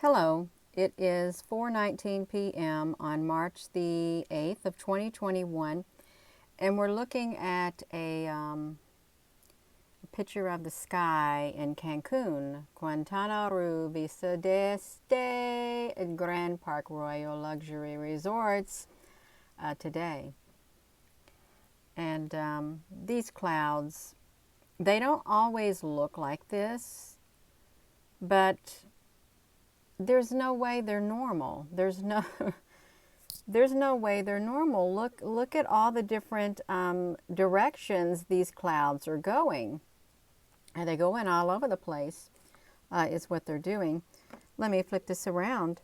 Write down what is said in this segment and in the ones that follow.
Hello, it is 4:19 p.m. on March the 8th of 2021, and we're looking at a picture of the sky in Cancun, Quintana Roo, Vista de Este, and Grand Park Royal Luxury Resorts today. And these clouds, they don't always look like this, but there's no way they're normal. There's no way they're normal. Look at all the different directions these clouds are going. And they go in all over the place, is what they're doing. Let me flip this around.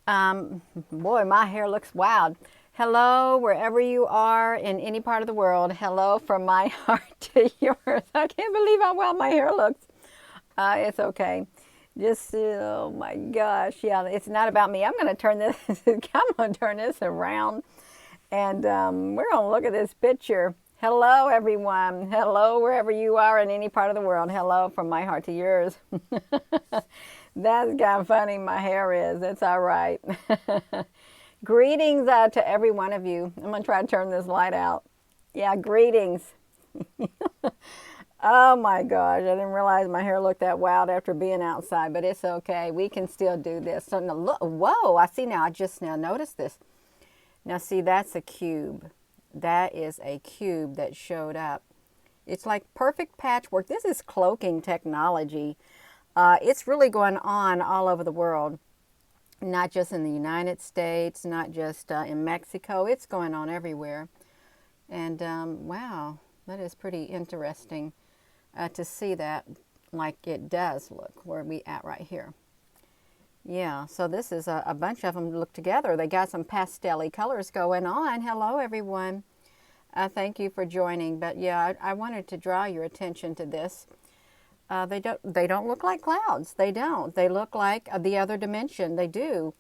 Boy, my hair looks wild. Hello, wherever you are in any part of the world. Hello from my heart to yours. I can't believe how well my hair looks. It's okay. Just, oh my gosh, yeah, it's not about me. I'm going to turn this around, and we're going to look at this picture. Hello, everyone. Hello, wherever you are in any part of the world. Hello from my heart to yours. That's kind of funny, my hair is. It's all right. Greetings to every one of you. I'm going to try to turn this light out. Yeah, greetings. Oh my gosh, I didn't realize my hair looked that wild after being outside, but it's okay. We can still do this. So now look, whoa, I see now, I just now noticed this. Now see, that's a cube. That is a cube that showed up. It's like perfect patchwork. This is cloaking technology. It's really going on all over the world, not just in the United States, not just in Mexico. It's going on everywhere. And wow, that is pretty interesting. To see that like it does look where we at right here. Yeah, so this is a bunch of them look together. They got some pastel-y colors going on. Hello, everyone. Thank you for joining. But yeah, I wanted to draw your attention to this. They don't look like clouds. They don't. They look like the other dimension. They do.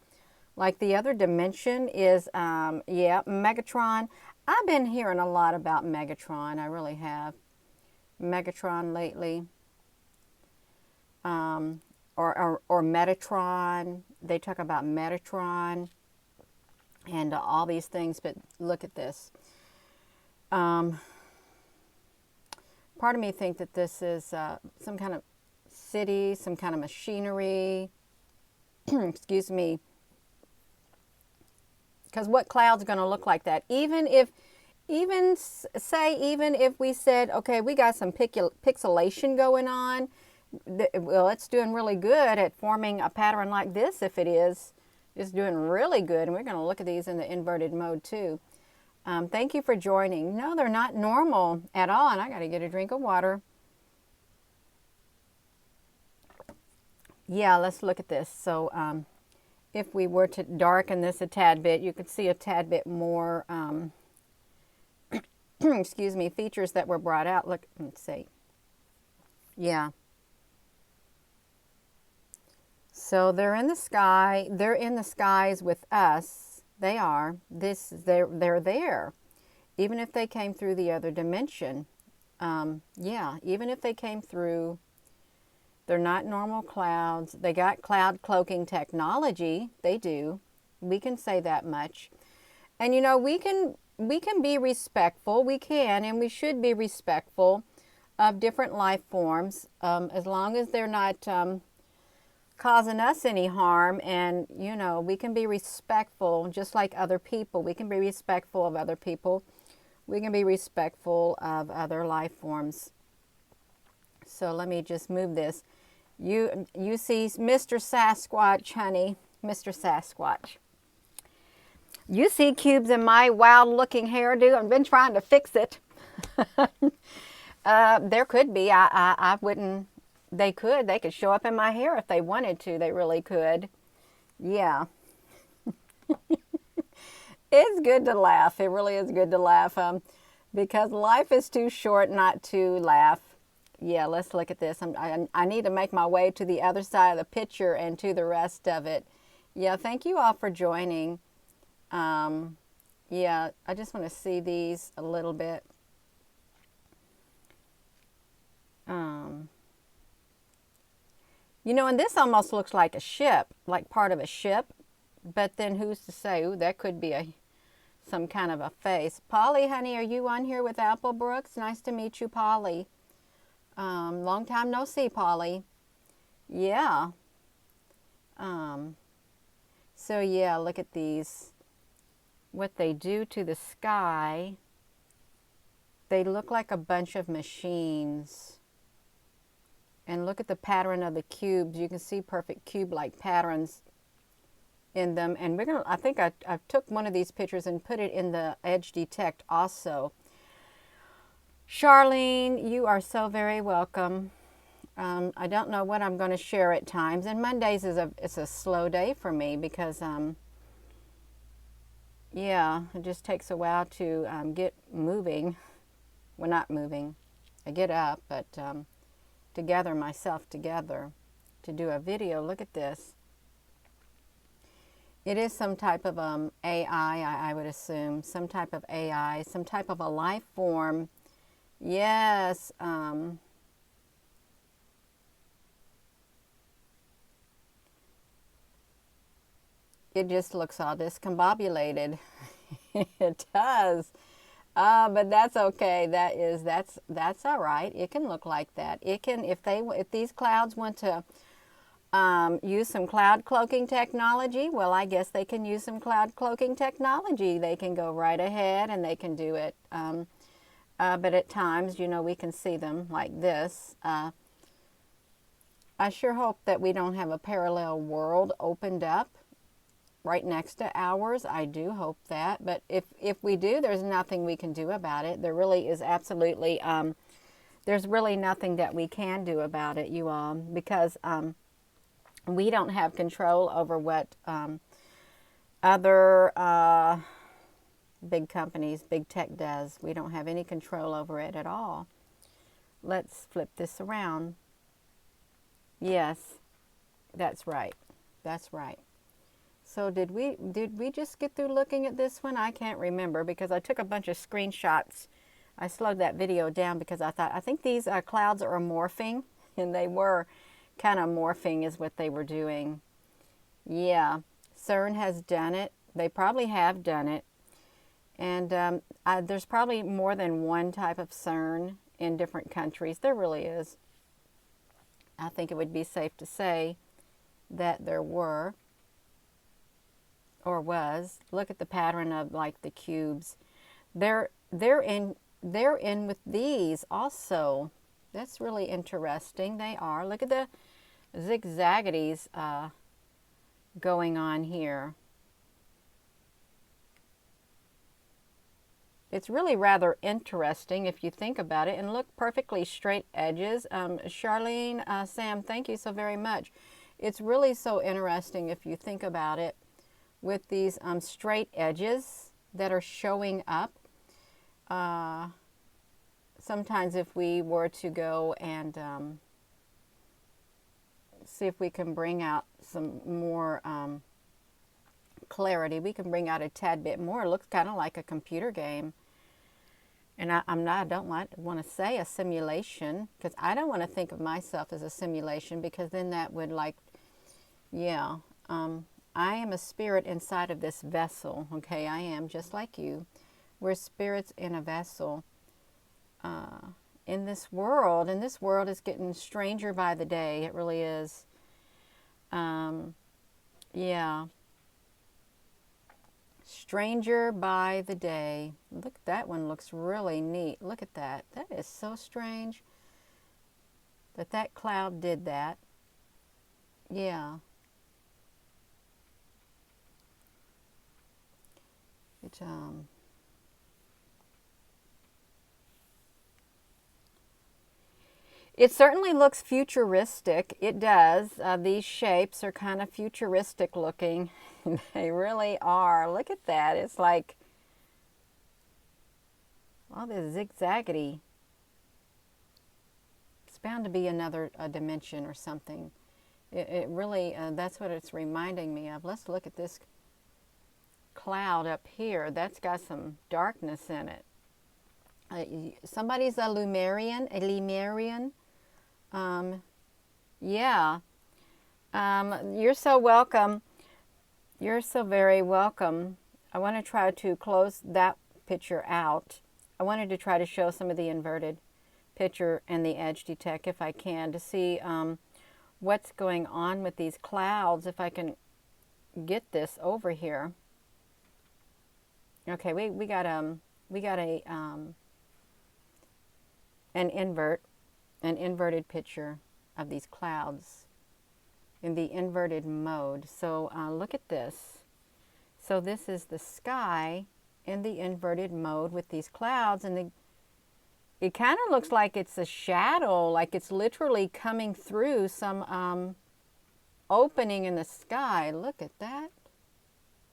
Like the other dimension is, yeah, Megatron. I've been hearing a lot about Megatron. I really have. Megatron lately, or Metatron. They talk about Metatron and all these things, but look at this. Part of me think that this is some kind of city, some kind of machinery. Excuse me. Because what cloud's going to look like that? Even if we said, okay, we got some pixelation going on, well, it's doing really good at forming a pattern like this. If it is, it's doing really good. And we're going to look at these in the inverted mode too. Thank you for joining. No, they're not normal at all. And I got to get a drink of water. Yeah, let's look at this. So if we were to darken this a tad bit, you could see a tad bit more excuse me, features that were brought out. Look, let's see. Yeah. So they're in the sky. They're in the skies with us. They are. They're there. Even if they came through the other dimension. Yeah, even if they came through, they're not normal clouds. They got cloud cloaking technology. They do. We can say that much. And you know, we can be respectful. We can and we should be respectful of different life forms, as long as they're not causing us any harm. And you know, we can be respectful just like other people. We can be respectful of other people. We can be respectful of other life forms. So let me just move this. You see Mr. Sasquatch, honey, Mr. Sasquatch. You see cubes in my wild-looking hairdo. I've been trying to fix it. There could be. I wouldn't. They could show up in my hair if they wanted to. They really could. Yeah. It's good to laugh. It really is good to laugh. Because life is too short not to laugh. Yeah, let's look at this. I need to make my way to the other side of the picture and to the rest of it. Yeah, thank you all for joining. Yeah, I just want to see these a little bit. You know, and this almost looks like a ship, like part of a ship. But then who's to say? Ooh, that could be some kind of a face. Polly, honey, are you on here with Apple Brooks? Nice to meet you, Polly. Long time no see, Polly. Yeah. So yeah, look at these. What they do to the sky. They look like a bunch of machines. And look at the pattern of the cubes. You can see perfect cube-like patterns in them. And we're gonna, I think I took one of these pictures and put it in the Edge Detect also. Charlene, you are so very welcome. I don't know what I'm going to share at times, and Mondays it's a slow day for me because yeah, it just takes a while to get moving. Well, not moving. I get up, but to gather myself together to do a video. Look at this. It is some type of AI, I would assume, some type of AI, some type of a life form. Yes. It just looks all discombobulated. It does. But that's okay. That's all right. It can look like that. It can, if these clouds want to use some cloud cloaking technology, well, I guess they can use some cloud cloaking technology. They can go right ahead and they can do it. But at times, you know, we can see them like this. I sure hope that we don't have a parallel world opened up right next to ours. I do hope that. But if we do, there's nothing we can do about it. There really is absolutely, there's really nothing that we can do about it, you all, because we don't have control over what other big companies, big tech does. We don't have any control over it at all. Let's flip this around. Yes, that's right. That's right. So did we just get through looking at this one? I can't remember because I took a bunch of screenshots. I slowed that video down because I think these clouds are morphing, and they were kind of morphing is what they were doing. Yeah, CERN has done it. They probably have done it. And there's probably more than one type of CERN in different countries. There really is. I think it would be safe to say that there were or was. Look at the pattern of like the cubes. They're in with these also. That's really interesting. They are. Look at the zigzaggities going on here. It's really rather interesting if you think about it. And look, perfectly straight edges. Charlene, Sam, thank you so very much. It's really so interesting if you think about it with these straight edges that are showing up. Sometimes if we were to go and see if we can bring out some more clarity, we can bring out a tad bit more. It looks kind of like a computer game. And I don't want to say a simulation, because I don't want to think of myself as a simulation, because then that would like, yeah, I am a spirit inside of this vessel, okay? I am just like you. We're spirits in a vessel in this world, and this world is getting stranger by the day. It really is. Yeah. Stranger by the day. Look, that one looks really neat. Look at that. That is so strange that cloud did that. Yeah. It certainly looks futuristic. It does. These shapes are kind of futuristic looking. They really are. Look at that. It's like all this zigzaggedy. It's bound to be another dimension or something. It really, that's what it's reminding me of. Let's look at this cloud up here. That's got some darkness in it. Somebody's a Lemurian. Yeah. You're so welcome. You're so very welcome. I want to try to close that picture out. I wanted to try to show some of the inverted picture and the edge detect if I can to see what's going on with these clouds, if I can get this over here. Okay, we got a an inverted picture of these clouds in the inverted mode. So look at this. So this is the sky in the inverted mode with these clouds, and it kind of looks like it's a shadow, like it's literally coming through some opening in the sky. Look at that.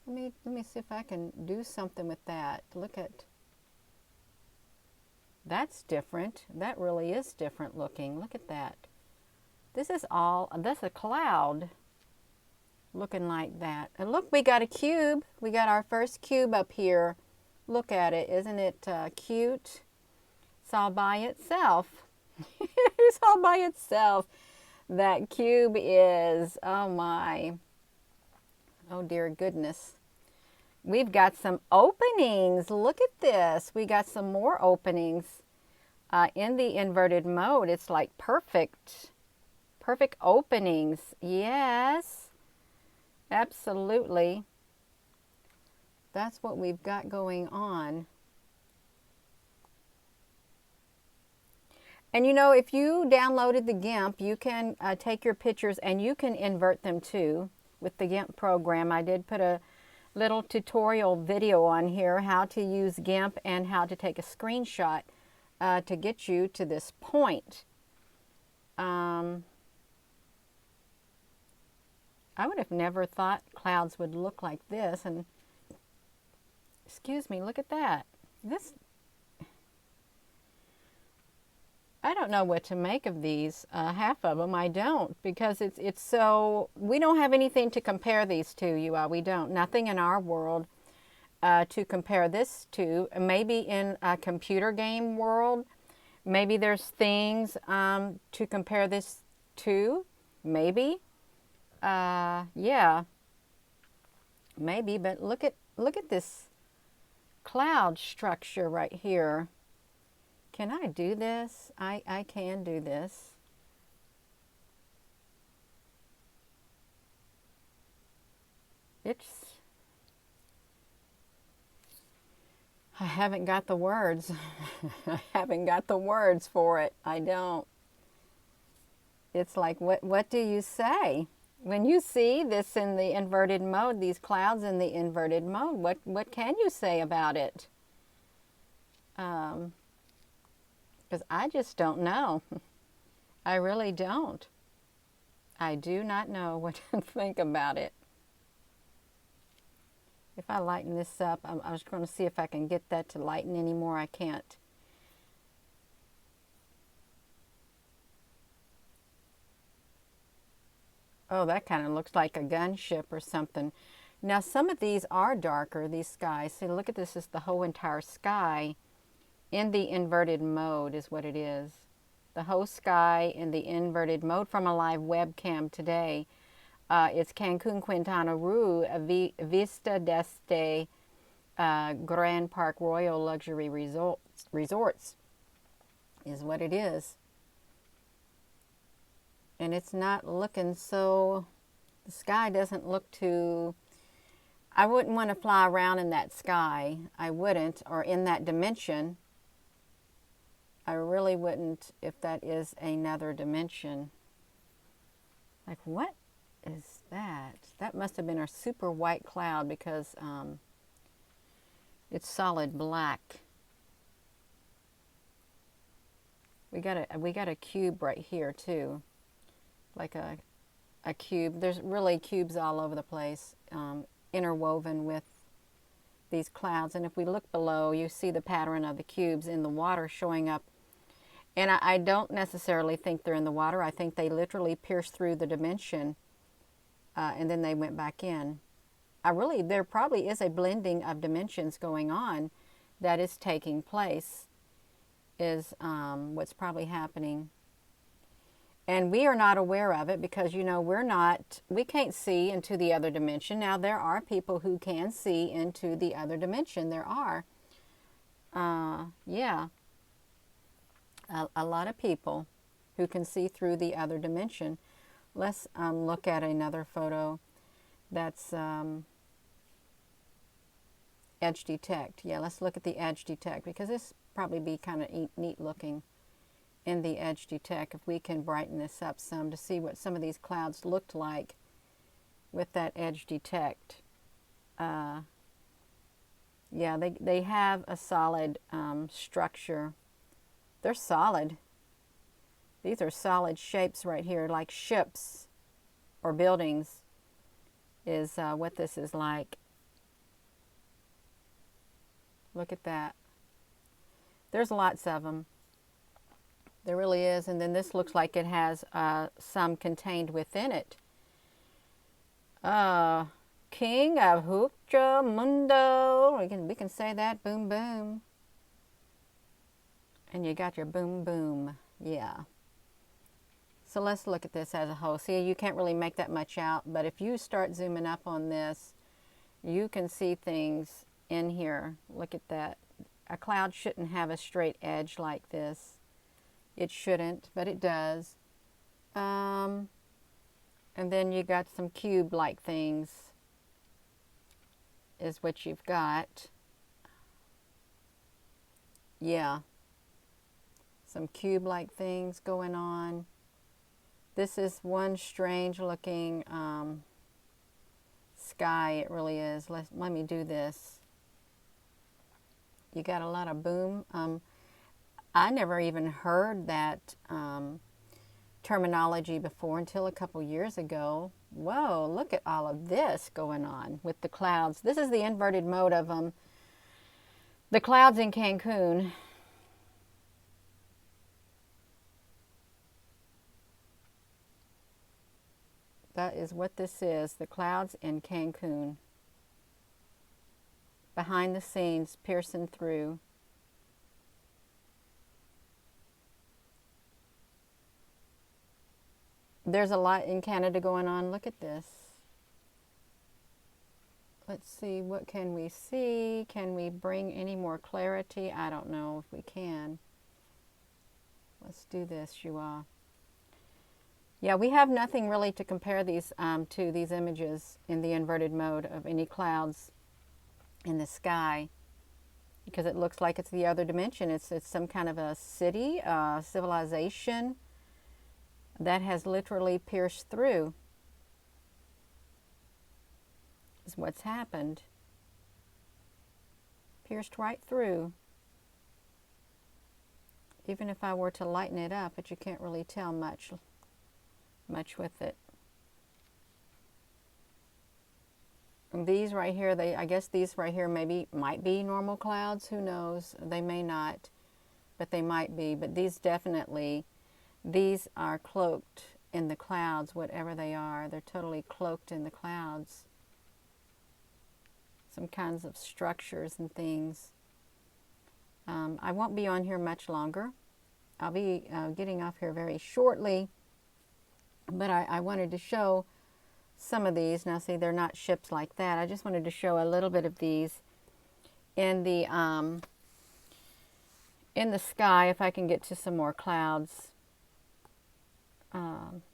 Let me see if I can do something with that. Look at, that's different. That really is different looking. Look at that. This is a cloud looking like that. And look, we got a cube. We got our first cube up here. Look at it. Isn't it cute? It's all by itself. It's all by itself. That cube is, oh my. Oh dear goodness. We've got some openings. Look at this. We got some more openings in the inverted mode. It's like perfect openings. Yes, absolutely. That's what we've got going on. And you know, if you downloaded the GIMP, you can take your pictures and you can invert them too with the GIMP program. I did put a little tutorial video on here how to use GIMP and how to take a screenshot to get you to this point. I would have never thought clouds would look like this. And excuse me, look at that. This, I don't know what to make of these. Half of them I don't, because it's so, we don't have anything to compare these to, you all. We don't. Nothing in our world to compare this to. Maybe in a computer game world, maybe there's things to compare this to. Maybe. Yeah. Maybe, but look at this cloud structure right here. Can I do this? I can do this. I haven't got the words. I haven't got the words for it. I don't. It's like, what do you say? When you see this in the inverted mode, these clouds in the inverted mode, what can you say about it? Because I just don't know. I really don't. I do not know what to think about it. If I lighten this up, I was going to see if I can get that to lighten anymore. I can't. Oh, that kind of looks like a gunship or something. Now, some of these are darker, these skies. See, look at this. It's the whole entire sky in the inverted mode is what it is. The whole sky in the inverted mode from a live webcam today. It's Cancun, Quintana Roo, Vista d'Este Grand Park Royal Luxury Resorts is what it is. And it's not looking so, the sky doesn't look too, I wouldn't want to fly around in that sky. I wouldn't, or in that dimension. I really wouldn't if that is another dimension. Like, what is that? That must have been a super white cloud because it's solid black. We got a cube right here too. Like a cube. There's really cubes all over the place, interwoven with these clouds. And if we look below, you see the pattern of the cubes in the water showing up. And I don't necessarily think they're in the water. I think they literally pierced through the dimension and then they went back in. There probably is a blending of dimensions going on that is taking place, is what's probably happening. And we are not aware of it because, you know, we can't see into the other dimension. Now, there are people who can see into the other dimension. There are. Yeah, a lot of people who can see through the other dimension. Let's look at another photo that's edge detect. Yeah, let's look at the edge detect because this probably be kind of neat looking in the edge detect if we can brighten this up some to see what some of these clouds looked like with that edge detect. Yeah, they have a solid structure. They're solid. These are solid shapes right here, like ships or buildings is what this is like. Look at that. There's lots of them. There really is. And then this looks like it has some contained within it. King of Hukja Mundo. We can say that. Boom, boom. And you got your boom, boom. Yeah. So let's look at this as a whole. See, you can't really make that much out. But if you start zooming up on this, you can see things in here. Look at that. A cloud shouldn't have a straight edge like this. It shouldn't, but it does. And then you got some cube-like things is what you've got. Yeah. Some cube-like things going on. This is one strange looking sky. It really is. Let me do this. You got a lot of boom. I never even heard that terminology before until a couple years ago. Whoa, look at all of this going on with the clouds. This is the inverted mode of the clouds in Cancun. That is what this is, the clouds in Cancun. Behind the scenes, piercing through. There's a lot in Canada going on. Look at this. Let's see, what can we see? Can we bring any more clarity? I don't know if we can. Let's do this, you all. Yeah, we have nothing really to compare these to these images in the inverted mode of any clouds in the sky, because it looks like it's the other dimension. It's some kind of a city, civilization that has literally pierced through. Is what's happened. Pierced right through. Even if I were to lighten it up, but you can't really tell much with it. And these right here, I guess these right here might be normal clouds. Who knows? They may not, but they might be. But these definitely, these are cloaked in the clouds, whatever they are. They're totally cloaked in the clouds. Some kinds of structures and things. I won't be on here much longer. I'll be getting off here very shortly. But I wanted to show some of these. Now see, they're not ships like that. I just wanted to show a little bit of these in the sky, if I can get to some more clouds.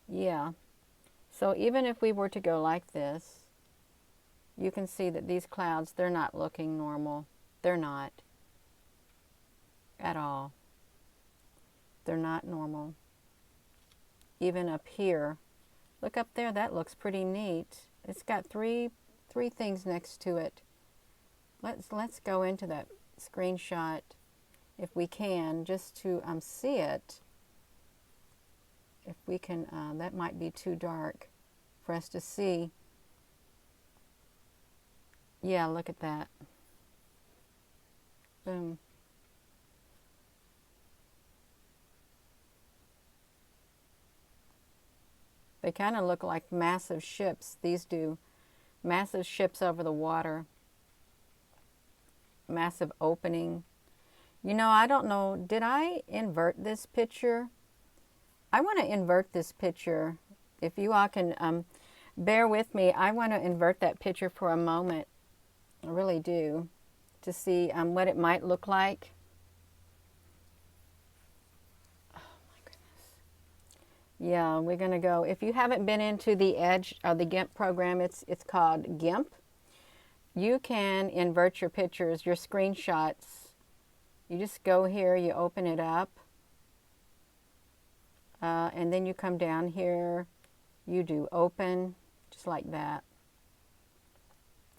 Yeah. So even if we were to go like this, you can see that these clouds, they're not looking normal. They're not at all. They're not normal. Even up here, look up there, that looks pretty neat. It's got three things next to it. Let's go into that screenshot if we can, just to see it. If we can, that might be too dark for us to see. Yeah, look at that. Boom. They kind of look like massive ships. These do. Massive ships over the water. Massive opening. You know, I don't know. Did I invert this picture? I want to invert this picture. If you all can bear with me, I want to invert that picture for a moment. I really do, to see what it might look like. Oh my goodness. Yeah, we're going to go. If you haven't been into the Edge or the GIMP program, it's called GIMP. You can invert your pictures, your screenshots. You just go here, you open it up, and then you come down here, you do open, just like that.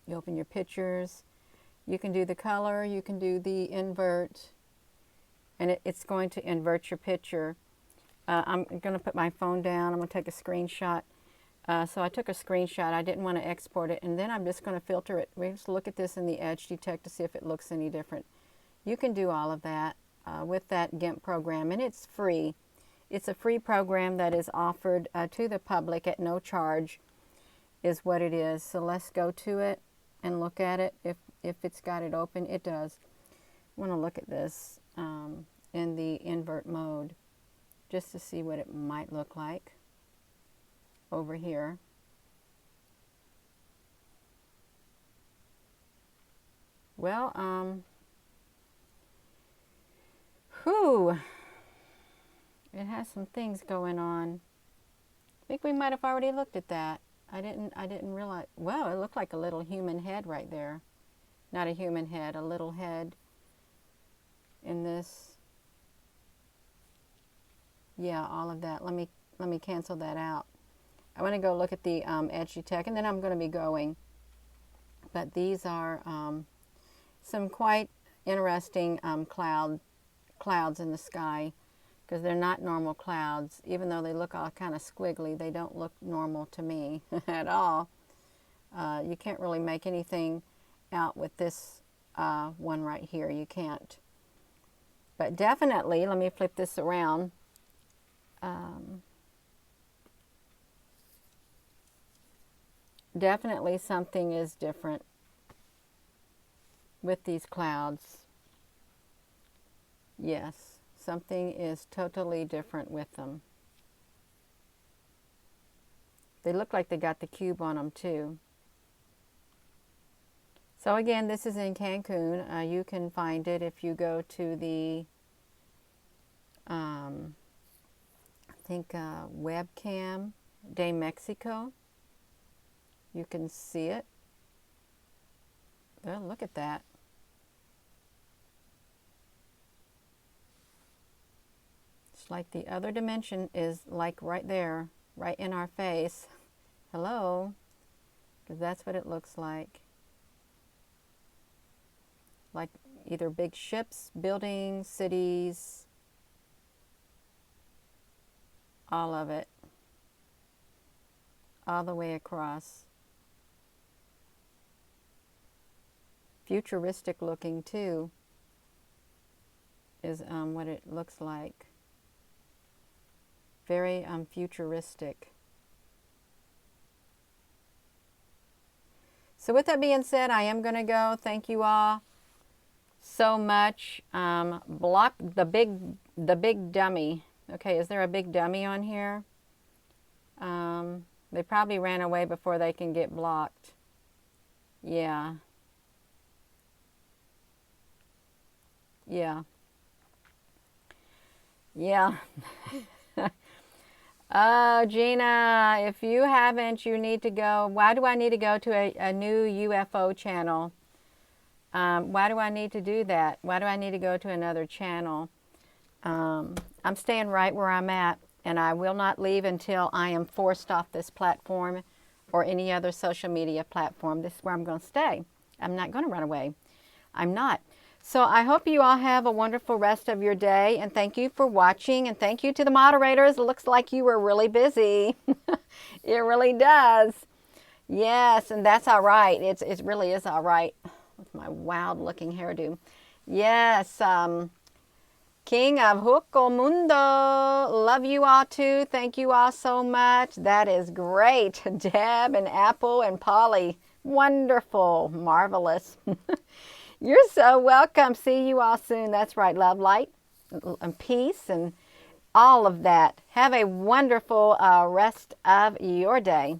You open your pictures. You can do the color, you can do the invert, and it's going to invert your picture. I'm going to put my phone down. I'm going to take a screenshot. So I took a screenshot. I didn't want to export it, and then I'm just going to filter it. We just look at this in the Edge Detect to see if it looks any different. You can do all of that with that GIMP program, and it's free. It's a free program that is offered to the public at no charge, is what it is. So let's go to it and look at it. If it's got it open, it does. I want to look at this in the invert mode just to see what it might look like over here. Well, it has some things going on. I think we might have already looked at that. I didn't realize. Wow, it looked like a little human head right there. Not a human head, a little head in this. Yeah, all of that. Let me cancel that out. I want to go look at the Edge Detect, and then I'm going to be going. But these are some quite interesting clouds in the sky, because they're not normal clouds. Even though they look all kind of squiggly, they don't look normal to me at all. You can't really make anything out with this one right here. You can't. But definitely, let me flip this around. Definitely something is different with these clouds. Yes, something is totally different with them. They look like they got the cube on them too. So again, this is in Cancun. You can find it if you go to the, I think, webcam de Mexico. You can see it. Oh, look at that. It's like the other dimension is like right there, right in our face. Hello, because that's what it looks like. Like either big ships, buildings, cities, all of it, all the way across. Futuristic looking too is what it looks like. Very futuristic. So with that being said, I am going to go. Thank you all so much. Block the big dummy. Okay, is there a big dummy on here? They probably ran away before they can get blocked. Yeah. Yeah. Yeah. Oh, Gina, if you haven't, you need to go. Why do I need to go to a new UFO channel? Why do I need to do that? Why do I need to go to another channel? I'm staying right where I'm at, and I will not leave until I am forced off this platform or any other social media platform. This is where I'm going to stay. I'm not going to run away. I'm not. So I hope you all have a wonderful rest of your day, and thank you for watching, and thank you to the moderators. It looks like you were really busy. It really does. Yes, and that's all right. It really is all right with my wild-looking hairdo. Yes, King of Huco Mundo. Love you all too. Thank you all so much. That is great. Deb and Apple and Polly. Wonderful. Marvelous. You're so welcome. See you all soon. That's right. Love, light, and peace, and all of that. Have a wonderful rest of your day.